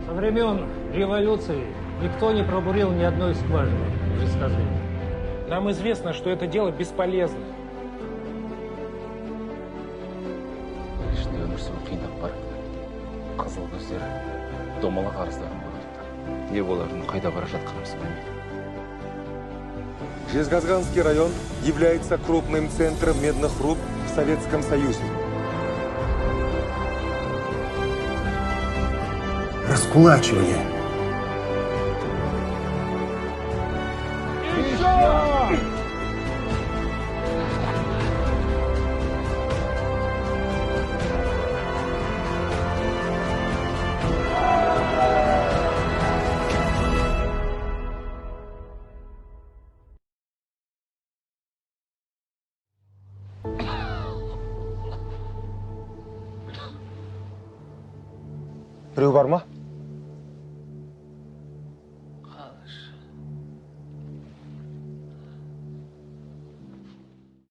Со времен революции никто не пробурил ни одной скважины, уже сказали. Нам известно, что это дело бесполезно. Ішінде өмір сүру қиындап бар. Қызыл көздер, домалақ арыздарын көрді. Не олардың қайда бара жатқанымызды білмейді. Жезказганский район является крупным центром медных руд в Советском Союзе. Раскулачивание. Біреу бар ма?